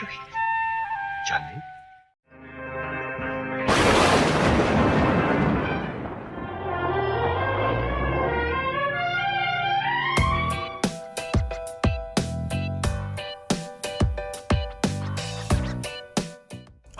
रही है। चांदनी,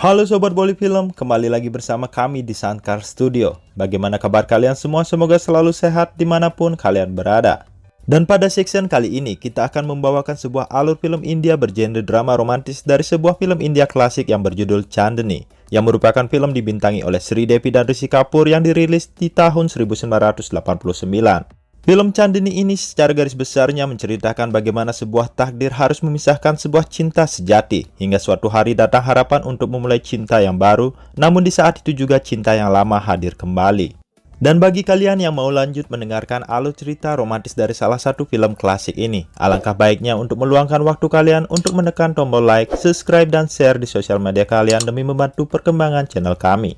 Halo Sobat Bolly Film, kembali lagi bersama kami di Sankar Studio. Bagaimana kabar kalian semua? Semoga selalu sehat dimanapun kalian berada. Dan pada section kali ini, kita akan membawakan sebuah alur film India bergenre drama romantis dari sebuah film India klasik yang berjudul Chandni, yang merupakan film dibintangi oleh Sridevi dan Rishi Kapoor yang dirilis di tahun 1989. Film Chandni ini secara garis besarnya menceritakan bagaimana sebuah takdir harus memisahkan sebuah cinta sejati, hingga suatu hari datang harapan untuk memulai cinta yang baru, namun di saat itu juga cinta yang lama hadir kembali. Dan bagi kalian yang mau lanjut mendengarkan alur cerita romantis dari salah satu film klasik ini, alangkah baiknya untuk meluangkan waktu kalian untuk menekan tombol like, subscribe, dan share di sosial media kalian demi membantu perkembangan channel kami.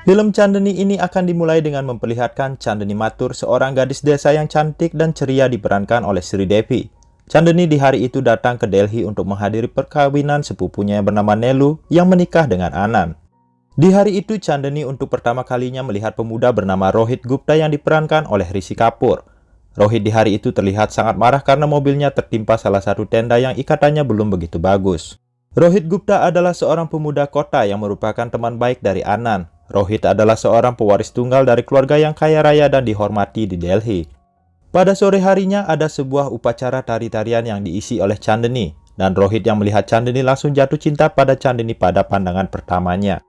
Film Chandni ini akan dimulai dengan memperlihatkan Chandni Mathur, seorang gadis desa yang cantik dan ceria diperankan oleh Sridevi. Chandni di hari itu datang ke Delhi untuk menghadiri perkawinan sepupunya yang bernama Nelu yang menikah dengan Anand. Di hari itu Chandni untuk pertama kalinya melihat pemuda bernama Rohit Gupta yang diperankan oleh Rishi Kapoor. Rohit di hari itu terlihat sangat marah karena mobilnya tertimpa salah satu tenda yang ikatannya belum begitu bagus. Rohit Gupta adalah seorang pemuda kota yang merupakan teman baik dari Anand. Rohit adalah seorang pewaris tunggal dari keluarga yang kaya raya dan dihormati di Delhi. Pada sore harinya ada sebuah upacara tari-tarian yang diisi oleh Chandni, dan Rohit yang melihat Chandni langsung jatuh cinta pada Chandni pada pandangan pertamanya.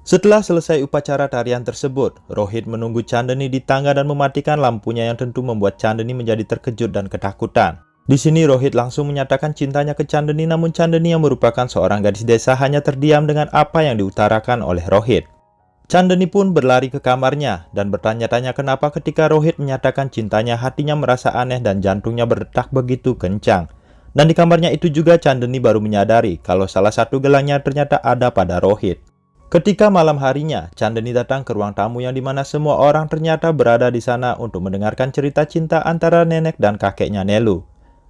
Setelah selesai upacara tarian tersebut, Rohit menunggu Chandni di tangga dan mematikan lampunya yang tentu membuat Chandni menjadi terkejut dan ketakutan. Di sini Rohit langsung menyatakan cintanya ke Chandni, namun Chandni yang merupakan seorang gadis desa hanya terdiam dengan apa yang diutarakan oleh Rohit. Chandni pun berlari ke kamarnya dan bertanya-tanya kenapa ketika Rohit menyatakan cintanya hatinya merasa aneh dan jantungnya berdetak begitu kencang. Dan di kamarnya itu juga Chandni baru menyadari kalau salah satu gelangnya ternyata ada pada Rohit. Ketika malam harinya, Chandni datang ke ruang tamu yang dimana semua orang ternyata berada di sana untuk mendengarkan cerita cinta antara nenek dan kakeknya Nelu.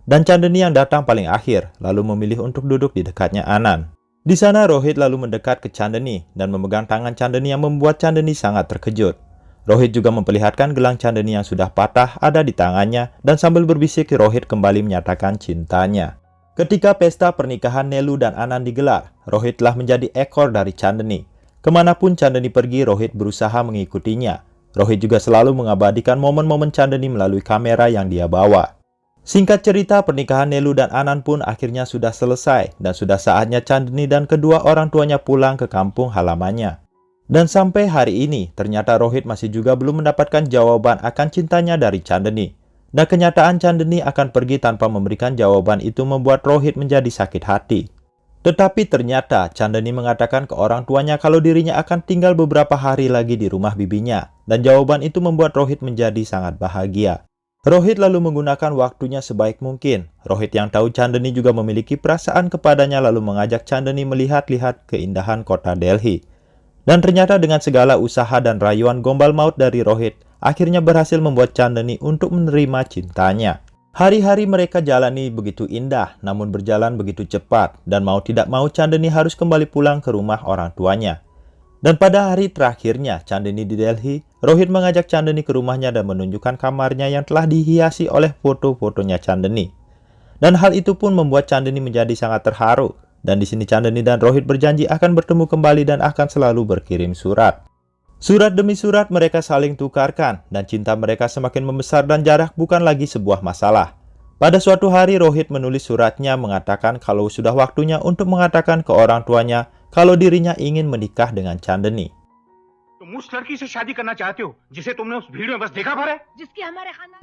Dan Chandni yang datang paling akhir, lalu memilih untuk duduk di dekatnya Anand. Di sana Rohit lalu mendekat ke Chandni dan memegang tangan Chandni yang membuat Chandni sangat terkejut. Rohit juga memperlihatkan gelang Chandni yang sudah patah ada di tangannya, dan sambil berbisik Rohit kembali menyatakan cintanya. Ketika pesta pernikahan Nelu dan Anand digelar, Rohit telah menjadi ekor dari Chandni. Kemanapun Chandni pergi, Rohit berusaha mengikutinya. Rohit juga selalu mengabadikan momen-momen Chandni melalui kamera yang dia bawa. Singkat cerita, pernikahan Nelu dan Anand pun akhirnya sudah selesai dan sudah saatnya Chandni dan kedua orang tuanya pulang ke kampung halamannya. Dan sampai hari ini, ternyata Rohit masih juga belum mendapatkan jawaban akan cintanya dari Chandni. Dan kenyataan Chandni akan pergi tanpa memberikan jawaban itu membuat Rohit menjadi sakit hati. Tetapi ternyata Chandni mengatakan ke orang tuanya kalau dirinya akan tinggal beberapa hari lagi di rumah bibinya. Dan jawaban itu membuat Rohit menjadi sangat bahagia. Rohit lalu menggunakan waktunya sebaik mungkin. Rohit yang tahu Chandni juga memiliki perasaan kepadanya lalu mengajak Chandni melihat-lihat keindahan kota Delhi. Dan ternyata dengan segala usaha dan rayuan gombal maut dari Rohit, akhirnya berhasil membuat Chandni untuk menerima cintanya. Hari-hari mereka jalani begitu indah, namun berjalan begitu cepat, dan mau tidak mau Chandni harus kembali pulang ke rumah orang tuanya. Dan pada hari terakhirnya Chandni di Delhi, Rohit mengajak Chandni ke rumahnya dan menunjukkan kamarnya yang telah dihiasi oleh foto-fotonya Chandni. Dan hal itu pun membuat Chandni menjadi sangat terharu. Dan di sini Chandni dan Rohit berjanji akan bertemu kembali dan akan selalu berkirim surat. Surat demi surat mereka saling tukarkan dan cinta mereka semakin membesar dan jarak bukan lagi sebuah masalah. Pada suatu hari Rohit menulis suratnya mengatakan kalau sudah waktunya untuk mengatakan ke orang tuanya kalau dirinya ingin menikah dengan Chandni.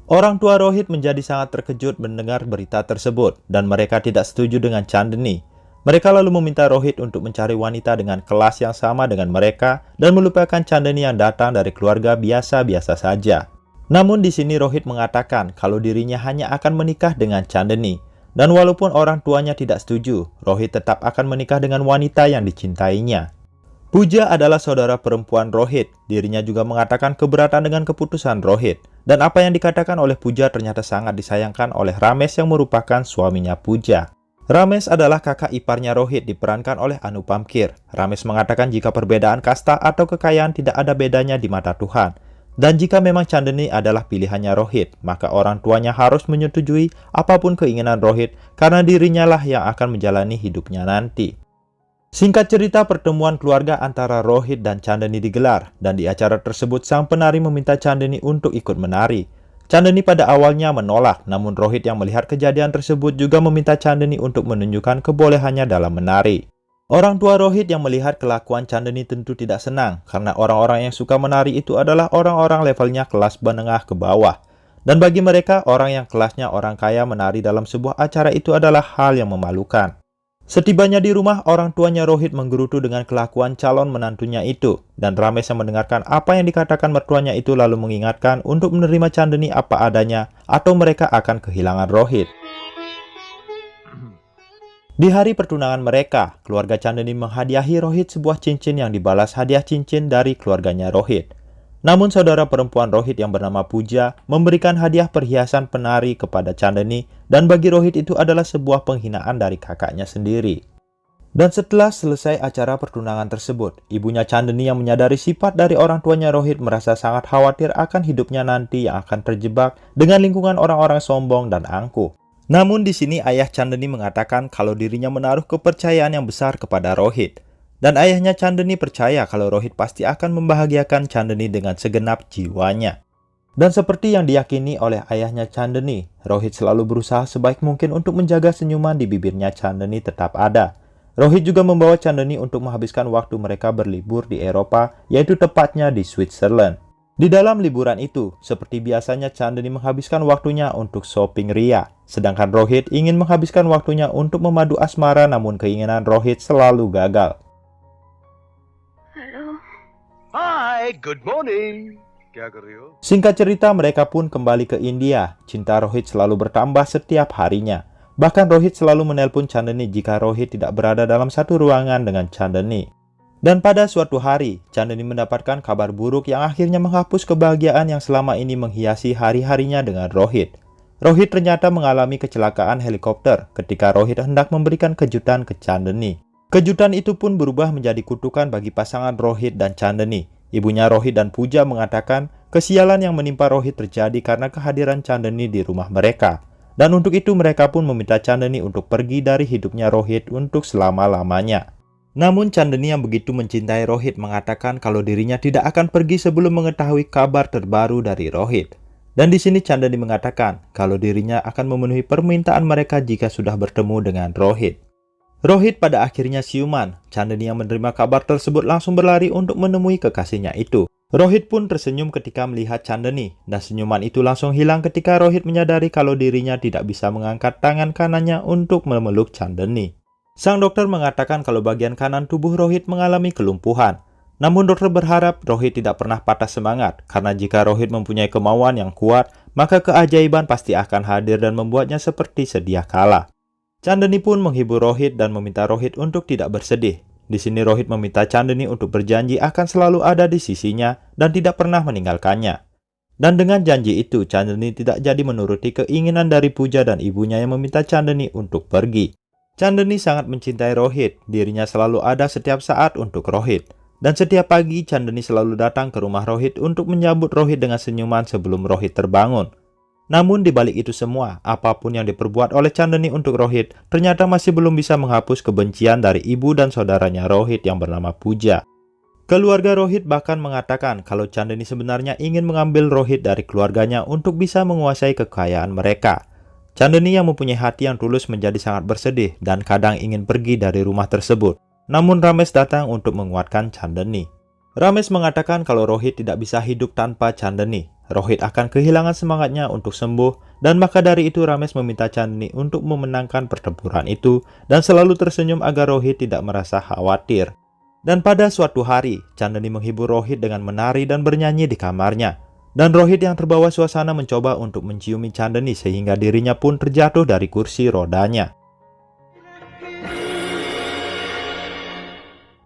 Orang tua Rohit menjadi sangat terkejut mendengar berita tersebut dan mereka tidak setuju dengan Chandni. Mereka lalu meminta Rohit untuk mencari wanita dengan kelas yang sama dengan mereka dan melupakan Chandni yang datang dari keluarga biasa-biasa saja. Namun di sini Rohit mengatakan kalau dirinya hanya akan menikah dengan Chandni. Dan walaupun orang tuanya tidak setuju, Rohit tetap akan menikah dengan wanita yang dicintainya. Pooja adalah saudara perempuan Rohit. Dirinya juga mengatakan keberatan dengan keputusan Rohit. Dan apa yang dikatakan oleh Puja ternyata sangat disayangkan oleh Ramesh yang merupakan suaminya Puja. Ramesh adalah kakak iparnya Rohit diperankan oleh Anupam Kher. Ramesh mengatakan jika perbedaan kasta atau kekayaan tidak ada bedanya di mata Tuhan. Dan jika memang Chandni adalah pilihannya Rohit, maka orang tuanya harus menyetujui apapun keinginan Rohit karena dirinya lah yang akan menjalani hidupnya nanti. Singkat cerita, pertemuan keluarga antara Rohit dan Chandni digelar, dan di acara tersebut sang penari meminta Chandni untuk ikut menari. Chandni pada awalnya menolak, namun Rohit yang melihat kejadian tersebut juga meminta Chandni untuk menunjukkan kebolehannya dalam menari. Orang tua Rohit yang melihat kelakuan Chandni tentu tidak senang, karena orang-orang yang suka menari itu adalah orang-orang levelnya kelas menengah ke bawah. Dan bagi mereka, orang yang kelasnya orang kaya menari dalam sebuah acara itu adalah hal yang memalukan. Setibanya di rumah, orang tuanya Rohit menggerutu dengan kelakuan calon menantunya itu. Dan Ramesh yang mendengarkan apa yang dikatakan mertuanya itu lalu mengingatkan untuk menerima Chandni apa adanya atau mereka akan kehilangan Rohit. Di hari pertunangan mereka, keluarga Chandni menghadiahi Rohit sebuah cincin yang dibalas hadiah cincin dari keluarganya Rohit. Namun saudara perempuan Rohit yang bernama Puja memberikan hadiah perhiasan penari kepada Chandni, dan bagi Rohit itu adalah sebuah penghinaan dari kakaknya sendiri. Dan setelah selesai acara pertunangan tersebut, ibunya Chandni yang menyadari sifat dari orang tuanya Rohit merasa sangat khawatir akan hidupnya nanti yang akan terjebak dengan lingkungan orang-orang sombong dan angkuh. Namun di sini ayah Chandni mengatakan kalau dirinya menaruh kepercayaan yang besar kepada Rohit. Dan ayahnya Chandni percaya kalau Rohit pasti akan membahagiakan Chandni dengan segenap jiwanya. Dan seperti yang diyakini oleh ayahnya Chandni, Rohit selalu berusaha sebaik mungkin untuk menjaga senyuman di bibirnya Chandni tetap ada. Rohit juga membawa Chandni untuk menghabiskan waktu mereka berlibur di Eropa, yaitu tepatnya di Switzerland. Di dalam liburan itu, seperti biasanya Chandni menghabiskan waktunya untuk shopping ria, sedangkan Rohit ingin menghabiskan waktunya untuk memadu asmara, namun keinginan Rohit selalu gagal. Hi, good morning. क्या कर रही हो? Singkat cerita, mereka pun kembali ke India. Cinta Rohit selalu bertambah setiap harinya. Bahkan Rohit selalu menelpon Chandni jika Rohit tidak berada dalam satu ruangan dengan Chandni. Dan pada suatu hari, Chandni mendapatkan kabar buruk yang akhirnya menghapus kebahagiaan yang selama ini menghiasi hari-harinya dengan Rohit. Rohit ternyata mengalami kecelakaan helikopter ketika Rohit hendak memberikan kejutan ke Chandni. Kejutan itu pun berubah menjadi kutukan bagi pasangan Rohit dan Chandni. Ibunya Rohit dan Puja mengatakan kesialan yang menimpa Rohit terjadi karena kehadiran Chandni di rumah mereka. Dan untuk itu mereka pun meminta Chandni untuk pergi dari hidupnya Rohit untuk selama-lamanya. Namun Chandni yang begitu mencintai Rohit mengatakan kalau dirinya tidak akan pergi sebelum mengetahui kabar terbaru dari Rohit. Dan di sini Chandni mengatakan kalau dirinya akan memenuhi permintaan mereka jika sudah bertemu dengan Rohit. Rohit pada akhirnya siuman. Chandni yang menerima kabar tersebut langsung berlari untuk menemui kekasihnya itu. Rohit pun tersenyum ketika melihat Chandni, dan senyuman itu langsung hilang ketika Rohit menyadari kalau dirinya tidak bisa mengangkat tangan kanannya untuk memeluk Chandni. Sang dokter mengatakan kalau bagian kanan tubuh Rohit mengalami kelumpuhan. Namun dokter berharap Rohit tidak pernah patah semangat, karena jika Rohit mempunyai kemauan yang kuat, maka keajaiban pasti akan hadir dan membuatnya seperti sedia kala. Chandni pun menghibur Rohit dan meminta Rohit untuk tidak bersedih. Di sini Rohit meminta Chandni untuk berjanji akan selalu ada di sisinya dan tidak pernah meninggalkannya. Dan dengan janji itu, Chandni tidak jadi menuruti keinginan dari Puja dan ibunya yang meminta Chandni untuk pergi. Chandni sangat mencintai Rohit, dirinya selalu ada setiap saat untuk Rohit. Dan setiap pagi, Chandni selalu datang ke rumah Rohit untuk menyambut Rohit dengan senyuman sebelum Rohit terbangun. Namun di balik itu semua, apapun yang diperbuat oleh Chandni untuk Rohit, ternyata masih belum bisa menghapus kebencian dari ibu dan saudaranya Rohit yang bernama Puja. Keluarga Rohit bahkan mengatakan kalau Chandni sebenarnya ingin mengambil Rohit dari keluarganya untuk bisa menguasai kekayaan mereka. Chandni yang mempunyai hati yang tulus menjadi sangat bersedih dan kadang ingin pergi dari rumah tersebut. Namun Ramesh datang untuk menguatkan Chandni. Ramesh mengatakan kalau Rohit tidak bisa hidup tanpa Chandni. Rohit akan kehilangan semangatnya untuk sembuh, dan maka dari itu Ramesh meminta Chandni untuk memenangkan pertempuran itu dan selalu tersenyum agar Rohit tidak merasa khawatir. Dan pada suatu hari, Chandni menghibur Rohit dengan menari dan bernyanyi di kamarnya. Dan Rohit yang terbawa suasana mencoba untuk menciumi Chandni sehingga dirinya pun terjatuh dari kursi rodanya.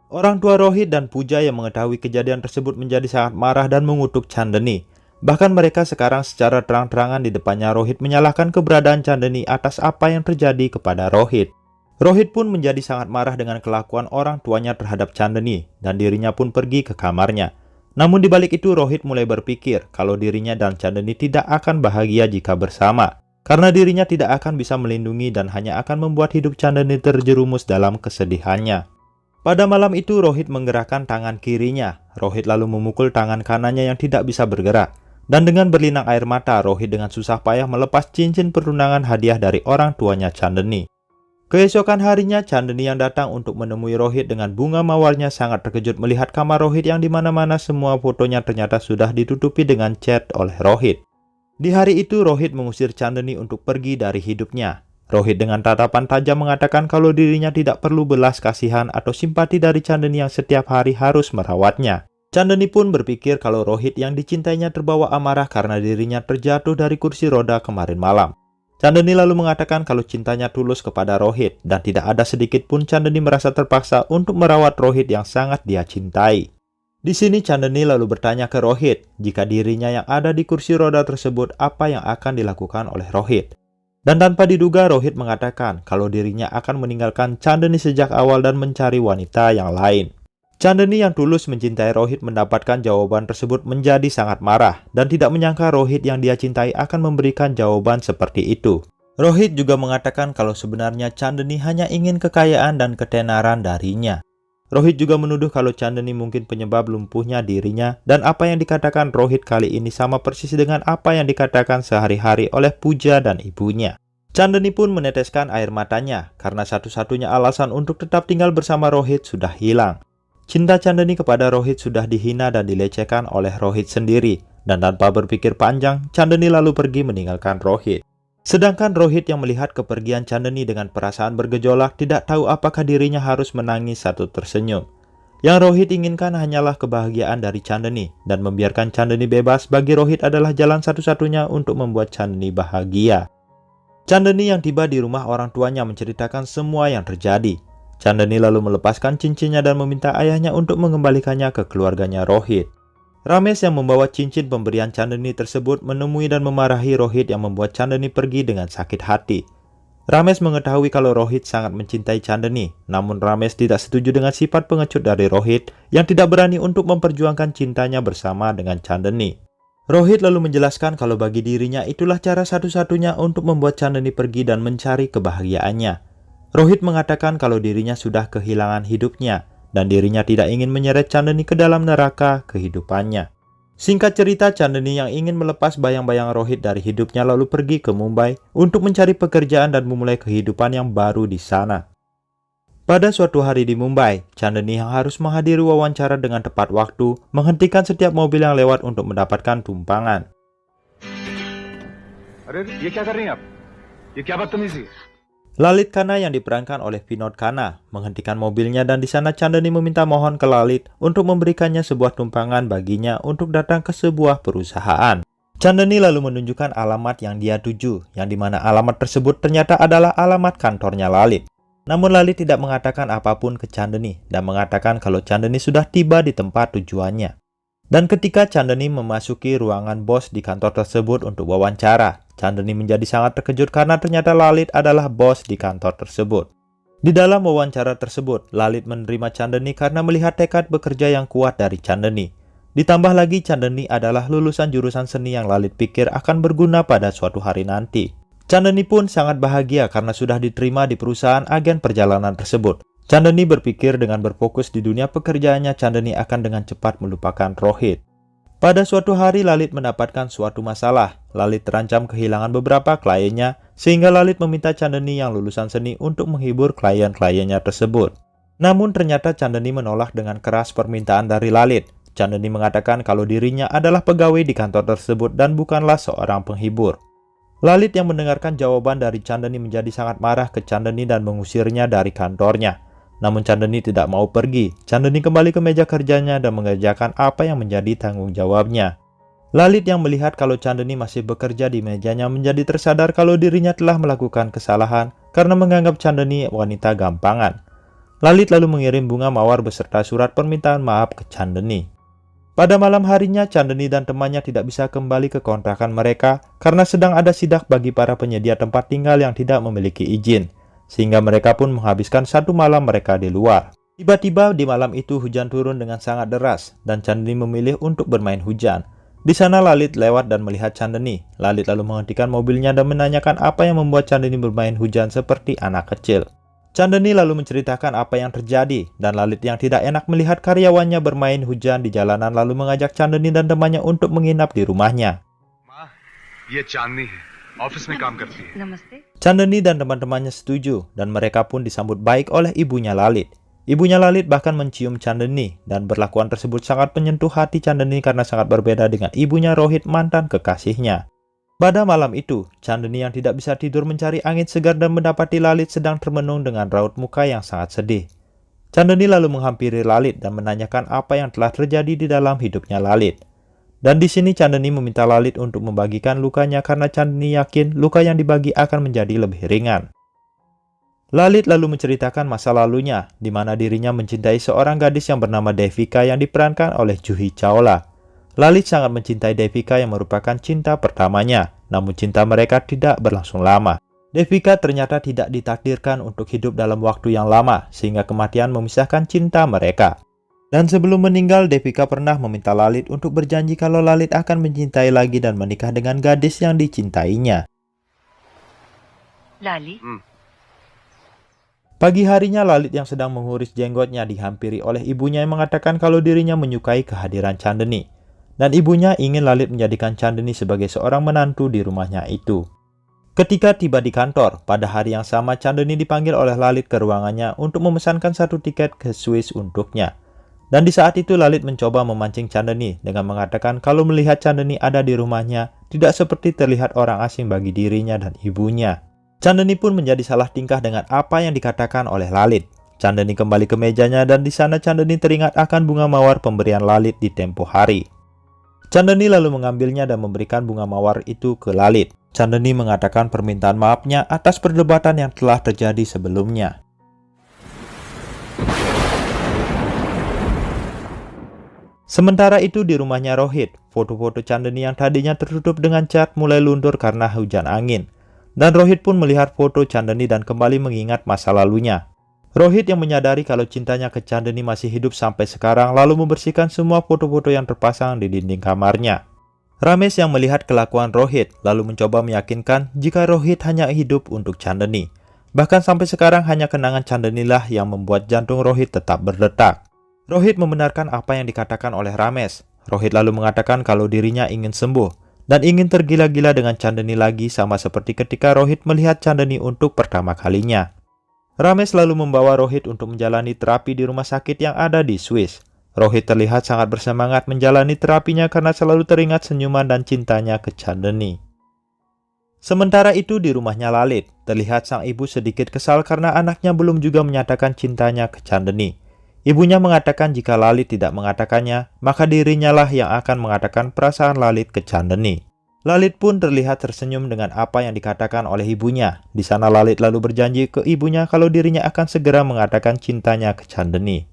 Orang tua Rohit dan Puja yang mengetahui kejadian tersebut menjadi sangat marah dan mengutuk Chandni. Bahkan mereka sekarang secara terang-terangan di depannya Rohit menyalahkan keberadaan Chandani atas apa yang terjadi kepada Rohit. Rohit pun menjadi sangat marah dengan kelakuan orang tuanya terhadap Chandani dan dirinya pun pergi ke kamarnya. Namun di balik itu Rohit mulai berpikir kalau dirinya dan Chandani tidak akan bahagia jika bersama. Karena dirinya tidak akan bisa melindungi dan hanya akan membuat hidup Chandani terjerumus dalam kesedihannya. Pada malam itu Rohit menggerakkan tangan kirinya. Rohit lalu memukul tangan kanannya yang tidak bisa bergerak. Dan dengan berlinang air mata, Rohit dengan susah payah melepas cincin pertunangan hadiah dari orang tuanya Chandani. Keesokan harinya, Chandani yang datang untuk menemui Rohit dengan bunga mawarnya sangat terkejut melihat kamar Rohit yang dimana-mana semua fotonya ternyata sudah ditutupi dengan cat oleh Rohit. Di hari itu, Rohit mengusir Chandani untuk pergi dari hidupnya. Rohit dengan tatapan tajam mengatakan kalau dirinya tidak perlu belas kasihan atau simpati dari Chandani yang setiap hari harus merawatnya. Chandani pun berpikir kalau Rohit yang dicintainya terbawa amarah karena dirinya terjatuh dari kursi roda kemarin malam. Chandani lalu mengatakan kalau cintanya tulus kepada Rohit dan tidak ada sedikit pun Chandani merasa terpaksa untuk merawat Rohit yang sangat dia cintai. Di sini Chandani lalu bertanya ke Rohit jika dirinya yang ada di kursi roda tersebut apa yang akan dilakukan oleh Rohit. Dan tanpa diduga Rohit mengatakan kalau dirinya akan meninggalkan Chandani sejak awal dan mencari wanita yang lain. Chandani yang tulus mencintai Rohit mendapatkan jawaban tersebut menjadi sangat marah dan tidak menyangka Rohit yang dia cintai akan memberikan jawaban seperti itu. Rohit juga mengatakan kalau sebenarnya Chandani hanya ingin kekayaan dan ketenaran darinya. Rohit juga menuduh kalau Chandani mungkin penyebab lumpuhnya dirinya dan apa yang dikatakan Rohit kali ini sama persis dengan apa yang dikatakan sehari-hari oleh Pooja dan ibunya. Chandani pun meneteskan air matanya karena satu-satunya alasan untuk tetap tinggal bersama Rohit sudah hilang. Cinta Chandani kepada Rohit sudah dihina dan dilecehkan oleh Rohit sendiri, dan tanpa berpikir panjang, Chandani lalu pergi meninggalkan Rohit. Sedangkan Rohit yang melihat kepergian Chandani dengan perasaan bergejolak tidak tahu apakah dirinya harus menangis atau tersenyum. Yang Rohit inginkan hanyalah kebahagiaan dari Chandani, dan membiarkan Chandani bebas bagi Rohit adalah jalan satu-satunya untuk membuat Chandani bahagia. Chandani yang tiba di rumah orang tuanya menceritakan semua yang terjadi. Chandani lalu melepaskan cincinnya dan meminta ayahnya untuk mengembalikannya ke keluarganya Rohit. Ramesh yang membawa cincin pemberian Chandani tersebut menemui dan memarahi Rohit yang membuat Chandani pergi dengan sakit hati. Ramesh mengetahui kalau Rohit sangat mencintai Chandani, namun Ramesh tidak setuju dengan sifat pengecut dari Rohit yang tidak berani untuk memperjuangkan cintanya bersama dengan Chandani. Rohit lalu menjelaskan kalau bagi dirinya itulah cara satu-satunya untuk membuat Chandani pergi dan mencari kebahagiaannya. Rohit mengatakan kalau dirinya sudah kehilangan hidupnya dan dirinya tidak ingin menyeret Chandani ke dalam neraka kehidupannya. Singkat cerita, Chandani yang ingin melepas bayang-bayang Rohit dari hidupnya lalu pergi ke Mumbai untuk mencari pekerjaan dan memulai kehidupan yang baru di sana. Pada suatu hari di Mumbai, Chandani yang harus menghadiri wawancara dengan tepat waktu menghentikan setiap mobil yang lewat untuk mendapatkan tumpangan. अरे ये क्या कर रही हैं आप? ये क्या बदतमीजी है? Lalit Khanna yang diperankan oleh Vinod Khanna menghentikan mobilnya dan di sana Chandani meminta mohon ke Lalit untuk memberikannya sebuah tumpangan baginya untuk datang ke sebuah perusahaan. Chandani lalu menunjukkan alamat yang dia tuju, yang dimana alamat tersebut ternyata adalah alamat kantornya Lalit. Namun Lalit tidak mengatakan apapun ke Chandani dan mengatakan kalau Chandani sudah tiba di tempat tujuannya. Dan ketika Chandani memasuki ruangan bos di kantor tersebut untuk wawancara, Chandani menjadi sangat terkejut karena ternyata Lalit adalah bos di kantor tersebut. Di dalam wawancara tersebut, Lalit menerima Chandani karena melihat tekad bekerja yang kuat dari Chandani. Ditambah lagi Chandani adalah lulusan jurusan seni yang Lalit pikir akan berguna pada suatu hari nanti. Chandani pun sangat bahagia karena sudah diterima di perusahaan agen perjalanan tersebut. Chandani berpikir dengan berfokus di dunia pekerjaannya, Chandani akan dengan cepat melupakan Rohit. Pada suatu hari Lalit mendapatkan suatu masalah. Lalit terancam kehilangan beberapa kliennya, sehingga Lalit meminta Chandani yang lulusan seni untuk menghibur klien-kliennya tersebut. Namun ternyata Chandani menolak dengan keras permintaan dari Lalit. Chandani mengatakan kalau dirinya adalah pegawai di kantor tersebut dan bukanlah seorang penghibur. Lalit yang mendengarkan jawaban dari Chandani menjadi sangat marah ke Chandani dan mengusirnya dari kantornya. Namun Chandani tidak mau pergi. Chandani kembali ke meja kerjanya dan mengerjakan apa yang menjadi tanggung jawabnya. Lalit yang melihat kalau Chandani masih bekerja di mejanya menjadi tersadar kalau dirinya telah melakukan kesalahan karena menganggap Chandani wanita gampangan. Lalit lalu mengirim bunga mawar beserta surat permintaan maaf ke Chandani. Pada malam harinya, Chandni dan temannya tidak bisa kembali ke kontrakan mereka karena sedang ada sidak bagi para penyedia tempat tinggal yang tidak memiliki izin, sehingga mereka pun menghabiskan satu malam mereka di luar. Tiba-tiba di malam itu hujan turun dengan sangat deras dan Chandni memilih untuk bermain hujan. Di sana Lalit lewat dan melihat Chandni. Lalit lalu menghentikan mobilnya dan menanyakan apa yang membuat Chandni bermain hujan seperti anak kecil. Chandni lalu menceritakan apa yang terjadi, dan Lalit yang tidak enak melihat karyawannya bermain hujan di jalanan lalu mengajak Chandni dan temannya untuk menginap di rumahnya. माँ, ये चांदनी है, ऑफिस में काम करती है। नमस्ते। Chandni dan teman-temannya setuju, dan mereka pun disambut baik oleh ibunya Lalit. Ibunya Lalit bahkan mencium Chandni, dan perlakuan tersebut sangat menyentuh hati Chandni karena sangat berbeda dengan ibunya Rohit, mantan kekasihnya. Pada malam itu, Chandni yang tidak bisa tidur mencari angin segar dan mendapati Lalit sedang termenung dengan raut muka yang sangat sedih. Chandni lalu menghampiri Lalit dan menanyakan apa yang telah terjadi di dalam hidupnya Lalit. Dan di sini Chandni meminta Lalit untuk membagikan lukanya karena Chandni yakin luka yang dibagi akan menjadi lebih ringan. Lalit lalu menceritakan masa lalunya, di mana dirinya mencintai seorang gadis yang bernama Devika yang diperankan oleh Juhi Chawla. Lalit sangat mencintai Devika yang merupakan cinta pertamanya, namun cinta mereka tidak berlangsung lama. Devika ternyata tidak ditakdirkan untuk hidup dalam waktu yang lama, sehingga kematian memisahkan cinta mereka. Dan sebelum meninggal, Devika pernah meminta Lalit untuk berjanji kalau Lalit akan mencintai lagi dan menikah dengan gadis yang dicintainya. Lali Pagi harinya, Lalit yang sedang menguris jenggotnya dihampiri oleh ibunya yang mengatakan kalau dirinya menyukai kehadiran Chandni. Dan ibunya ingin Lalit menjadikan Chandni sebagai seorang menantu di rumahnya itu. Ketika tiba di kantor, pada hari yang sama Chandni dipanggil oleh Lalit ke ruangannya untuk memesankan satu tiket ke Swiss untuknya. Dan di saat itu Lalit mencoba memancing Chandni dengan mengatakan kalau melihat Chandni ada di rumahnya tidak seperti terlihat orang asing bagi dirinya dan ibunya. Chandni pun menjadi salah tingkah dengan apa yang dikatakan oleh Lalit. Chandni kembali ke mejanya dan di sana Chandni teringat akan bunga mawar pemberian Lalit di tempo hari. Chandni lalu mengambilnya dan memberikan bunga mawar itu ke Lalit. Chandni mengatakan permintaan maafnya atas perdebatan yang telah terjadi sebelumnya. Sementara itu di rumahnya Rohit, foto-foto Chandni yang tadinya tertutup dengan cat mulai luntur karena hujan angin. Dan Rohit pun melihat foto Chandni dan kembali mengingat masa lalunya. Rohit yang menyadari kalau cintanya ke Chandni masih hidup sampai sekarang lalu membersihkan semua foto-foto yang terpasang di dinding kamarnya. Ramesh yang melihat kelakuan Rohit lalu mencoba meyakinkan jika Rohit hanya hidup untuk Chandni. Bahkan sampai sekarang hanya kenangan Chandni lah yang membuat jantung Rohit tetap berdetak. Rohit membenarkan apa yang dikatakan oleh Ramesh. Rohit lalu mengatakan kalau dirinya ingin sembuh dan ingin tergila-gila dengan Chandni lagi sama seperti ketika Rohit melihat Chandni untuk pertama kalinya. Ramesh lalu membawa Rohit untuk menjalani terapi di rumah sakit yang ada di Swiss. Rohit terlihat sangat bersemangat menjalani terapinya karena selalu teringat senyuman dan cintanya ke Chandni. Sementara itu di rumahnya Lalit, terlihat sang ibu sedikit kesal karena anaknya belum juga menyatakan cintanya ke Chandni. Ibunya mengatakan jika Lalit tidak mengatakannya, maka dirinya lah yang akan mengatakan perasaan Lalit ke Chandni. Lalit pun terlihat tersenyum dengan apa yang dikatakan oleh ibunya. Di sana Lalit lalu berjanji ke ibunya kalau dirinya akan segera mengatakan cintanya ke Chandni.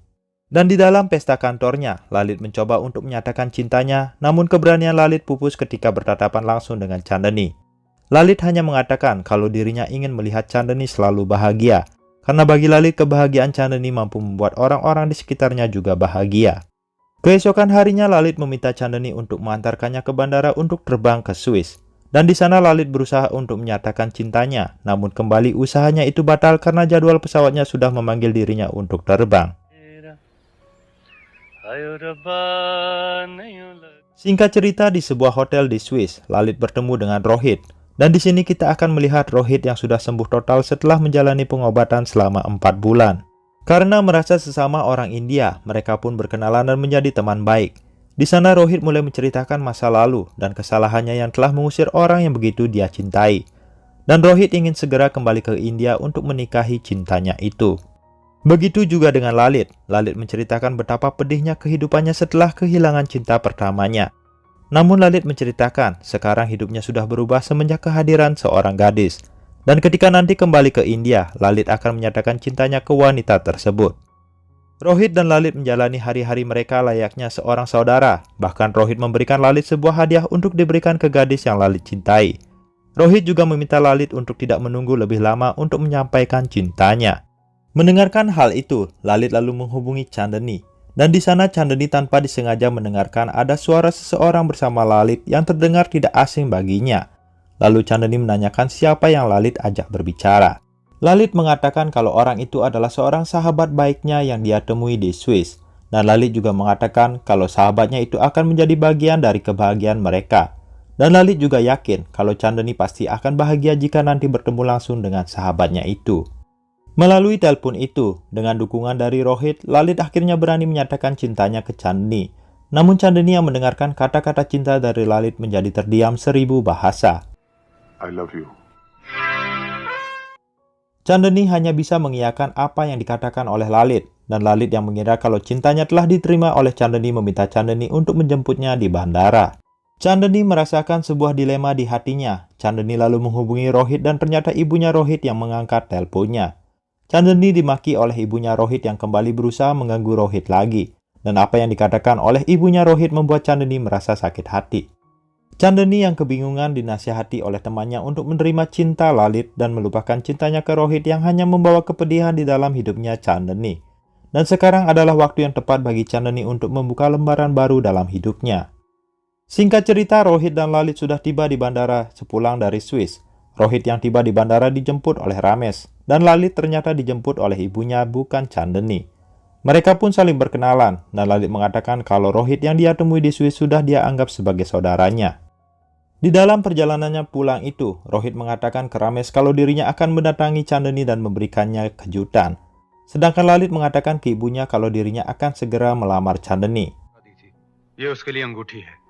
Dan di dalam pesta kantornya, Lalit mencoba untuk menyatakan cintanya, namun keberanian Lalit pupus ketika bertatapan langsung dengan Chandni. Lalit hanya mengatakan kalau dirinya ingin melihat Chandni selalu bahagia, karena bagi Lalit kebahagiaan Chandni mampu membuat orang-orang di sekitarnya juga bahagia. Keesokan harinya Lalit meminta Chandni untuk mengantarkannya ke bandara untuk terbang ke Swiss. Dan di sana Lalit berusaha untuk menyatakan cintanya, namun kembali usahanya itu batal karena jadwal pesawatnya sudah memanggil dirinya untuk terbang. Singkat cerita, di sebuah hotel di Swiss, Lalit bertemu dengan Rohit. Dan di sini kita akan melihat Rohit yang sudah sembuh total setelah menjalani pengobatan selama 4 bulan. Karena merasa sesama orang India, mereka pun berkenalan dan menjadi teman baik. Di sana Rohit mulai menceritakan masa lalu dan kesalahannya yang telah mengusir orang yang begitu dia cintai. Dan Rohit ingin segera kembali ke India untuk menikahi cintanya itu. Begitu juga dengan Lalit. Lalit menceritakan betapa pedihnya kehidupannya setelah kehilangan cinta pertamanya. Namun Lalit menceritakan sekarang hidupnya sudah berubah semenjak kehadiran seorang gadis. Dan ketika nanti kembali ke India, Lalit akan menyatakan cintanya ke wanita tersebut. Rohit dan Lalit menjalani hari-hari mereka layaknya seorang saudara. Bahkan Rohit memberikan Lalit sebuah hadiah untuk diberikan ke gadis yang Lalit cintai. Rohit juga meminta Lalit untuk tidak menunggu lebih lama untuk menyampaikan cintanya. Mendengarkan hal itu, Lalit lalu menghubungi Chandani. Dan di sana Chandani tanpa disengaja mendengarkan ada suara seseorang bersama Lalit yang terdengar tidak asing baginya. Lalu Chandani menanyakan siapa yang Lalit ajak berbicara. Lalit mengatakan kalau orang itu adalah seorang sahabat baiknya yang dia temui di Swiss. Dan Lalit juga mengatakan kalau sahabatnya itu akan menjadi bagian dari kebahagiaan mereka. Dan Lalit juga yakin kalau Chandani pasti akan bahagia jika nanti bertemu langsung dengan sahabatnya itu. Melalui telepon itu, dengan dukungan dari Rohit, Lalit akhirnya berani menyatakan cintanya ke Chandani. Namun Chandani yang mendengarkan kata-kata cinta dari Lalit menjadi terdiam 1000 bahasa. I love you. Chandani hanya bisa mengiyakan apa yang dikatakan oleh Lalit, dan Lalit yang mengira kalau cintanya telah diterima oleh Chandani meminta Chandani untuk menjemputnya di bandara. Chandani merasakan sebuah dilema di hatinya. Chandani lalu menghubungi Rohit dan ternyata ibunya Rohit yang mengangkat teleponnya. Chandani dimaki oleh ibunya Rohit yang kembali berusaha mengganggu Rohit lagi, dan apa yang dikatakan oleh ibunya Rohit membuat Chandani merasa sakit hati. Chandani yang kebingungan dinasihati oleh temannya untuk menerima cinta Lalit dan melupakan cintanya ke Rohit yang hanya membawa kepedihan di dalam hidupnya Chandani. Dan sekarang adalah waktu yang tepat bagi Chandani untuk membuka lembaran baru dalam hidupnya. Singkat cerita, Rohit dan Lalit sudah tiba di bandara sepulang dari Swiss. Rohit yang tiba di bandara dijemput oleh Ramesh, dan Lalit ternyata dijemput oleh ibunya bukan Chandani. Mereka pun saling berkenalan, dan Lalit mengatakan kalau Rohit yang dia temui di Swiss sudah dia anggap sebagai saudaranya. Di dalam perjalanannya pulang itu, Rohit mengatakan ke Ramesh kalau dirinya akan mendatangi Chandani dan memberikannya kejutan. Sedangkan Lalit mengatakan ke ibunya kalau dirinya akan segera melamar Chandani. ये उसके लिए अंगूठी है.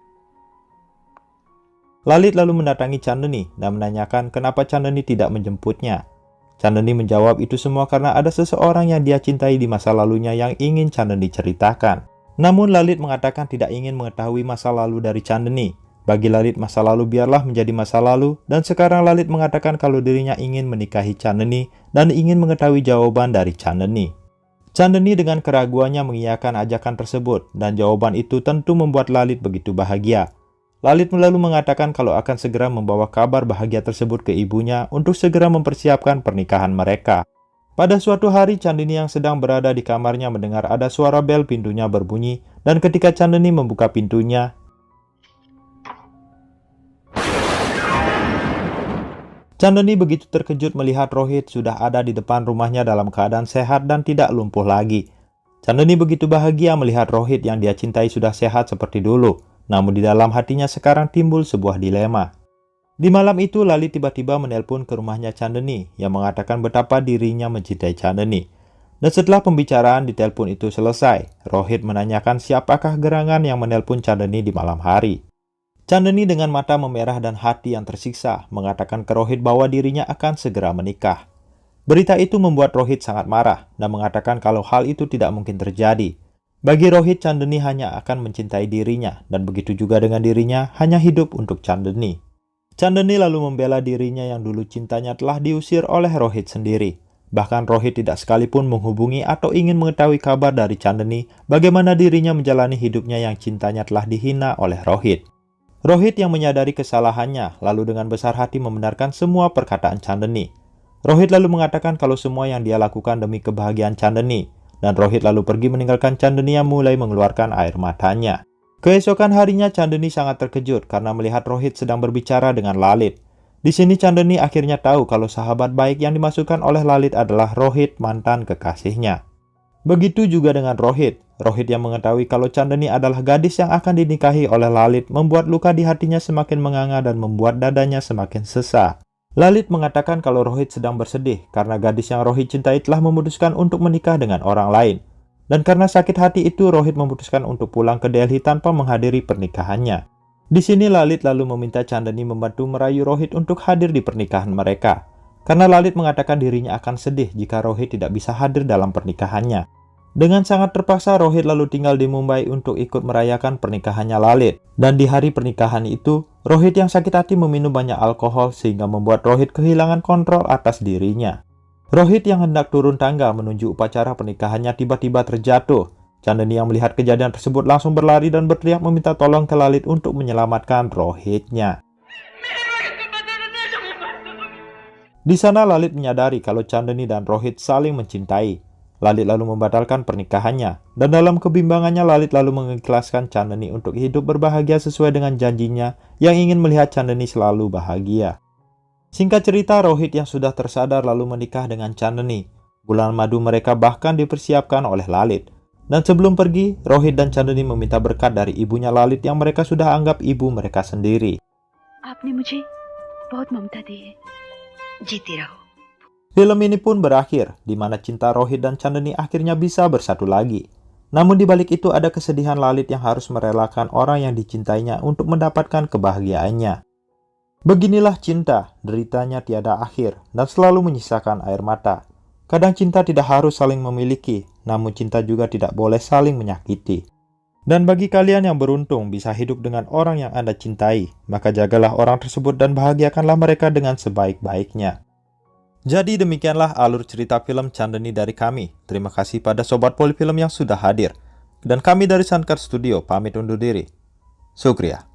Lalit lalu mendatangi Chandani dan menanyakan kenapa Chandani tidak menjemputnya. Chandani menjawab itu semua karena ada seseorang yang dia cintai di masa lalunya yang ingin Chandani ceritakan. Namun Lalit mengatakan tidak ingin mengetahui masa lalu dari Chandani. Bagi Lalit masa lalu biarlah menjadi masa lalu, dan sekarang Lalit mengatakan kalau dirinya ingin menikahi Chandani dan ingin mengetahui jawaban dari Chandani. Chandani dengan keraguannya mengiyakan ajakan tersebut, dan jawaban itu tentu membuat Lalit begitu bahagia. Lalit lalu mengatakan kalau akan segera membawa kabar bahagia tersebut ke ibunya untuk segera mempersiapkan pernikahan mereka. Pada suatu hari, Chandani yang sedang berada di kamarnya mendengar ada suara bel pintunya berbunyi, dan ketika Chandani membuka pintunya, Chandani begitu terkejut melihat Rohit sudah ada di depan rumahnya dalam keadaan sehat dan tidak lumpuh lagi. Chandani begitu bahagia melihat Rohit yang dia cintai sudah sehat seperti dulu. Namun di dalam hatinya sekarang timbul sebuah dilema. Di malam itu Lalit tiba-tiba menelpon ke rumahnya Chandani yang mengatakan betapa dirinya mencintai Chandani. Dan setelah pembicaraan di telepon itu selesai, Rohit menanyakan siapakah gerangan yang menelpon Chandani di malam hari. Chandani dengan mata memerah dan hati yang tersiksa mengatakan ke Rohit bahwa dirinya akan segera menikah. Berita itu membuat Rohit sangat marah dan mengatakan kalau hal itu tidak mungkin terjadi. Bagi Rohit, Chandani hanya akan mencintai dirinya dan begitu juga dengan dirinya hanya hidup untuk Chandani. Chandani lalu membela dirinya yang dulu cintanya telah diusir oleh Rohit sendiri. Bahkan Rohit tidak sekalipun menghubungi atau ingin mengetahui kabar dari Chandani bagaimana dirinya menjalani hidupnya yang cintanya telah dihina oleh Rohit. Rohit yang menyadari kesalahannya lalu dengan besar hati membenarkan semua perkataan Chandani. Rohit lalu mengatakan kalau semua yang dia lakukan demi kebahagiaan Chandani, dan Rohit lalu pergi meninggalkan Chandani yang mulai mengeluarkan air matanya. Keesokan harinya Chandani sangat terkejut karena melihat Rohit sedang berbicara dengan Lalit. Di sini Chandani akhirnya tahu kalau sahabat baik yang dimasukkan oleh Lalit adalah Rohit, mantan kekasihnya. Begitu juga dengan Rohit. Rohit yang mengetahui kalau Chandani adalah gadis yang akan dinikahi oleh Lalit membuat luka di hatinya semakin menganga dan membuat dadanya semakin sesak. Lalit mengatakan kalau Rohit sedang bersedih karena gadis yang Rohit cintai telah memutuskan untuk menikah dengan orang lain. Dan karena sakit hati itu, Rohit memutuskan untuk pulang ke Delhi tanpa menghadiri pernikahannya. Di sini Lalit lalu meminta Chandani membantu merayu Rohit untuk hadir di pernikahan mereka. Karena Lalit mengatakan dirinya akan sedih jika Rohit tidak bisa hadir dalam pernikahannya. Dengan sangat terpaksa, Rohit lalu tinggal di Mumbai untuk ikut merayakan pernikahannya Lalit. Dan di hari pernikahan itu, Rohit yang sakit hati meminum banyak alkohol sehingga membuat Rohit kehilangan kontrol atas dirinya. Rohit yang hendak turun tangga menuju upacara pernikahannya tiba-tiba terjatuh. Chandani yang melihat kejadian tersebut langsung berlari dan berteriak meminta tolong ke Lalit untuk menyelamatkan Rohitnya. Di sana Lalit menyadari kalau Chandani dan Rohit saling mencintai. Lalit lalu membatalkan pernikahannya, dan dalam kebimbangannya Lalit lalu mengikhlaskan Chandani untuk hidup berbahagia sesuai dengan janjinya yang ingin melihat Chandani selalu bahagia. Singkat cerita, Rohit yang sudah tersadar lalu menikah dengan Chandani. Bulan madu mereka bahkan dipersiapkan oleh Lalit. Dan sebelum pergi, Rohit dan Chandani meminta berkat dari ibunya Lalit yang mereka sudah anggap ibu mereka sendiri. आपने मुझे बहुत ममता दी है, जीती रहो. Film ini pun berakhir, di mana cinta Rohit dan Chandani akhirnya bisa bersatu lagi. Namun di balik itu ada kesedihan Lalit yang harus merelakan orang yang dicintainya untuk mendapatkan kebahagiaannya. Beginilah cinta, deritanya tiada akhir, dan selalu menyisakan air mata. Kadang cinta tidak harus saling memiliki, namun cinta juga tidak boleh saling menyakiti. Dan bagi kalian yang beruntung bisa hidup dengan orang yang Anda cintai, maka jagalah orang tersebut dan bahagiakanlah mereka dengan sebaik-baiknya. Jadi demikianlah alur cerita film Chandani dari kami. Terima kasih pada Sobat Polifilm yang sudah hadir. Dan kami dari Sankar Studio pamit undur diri. Syukriya.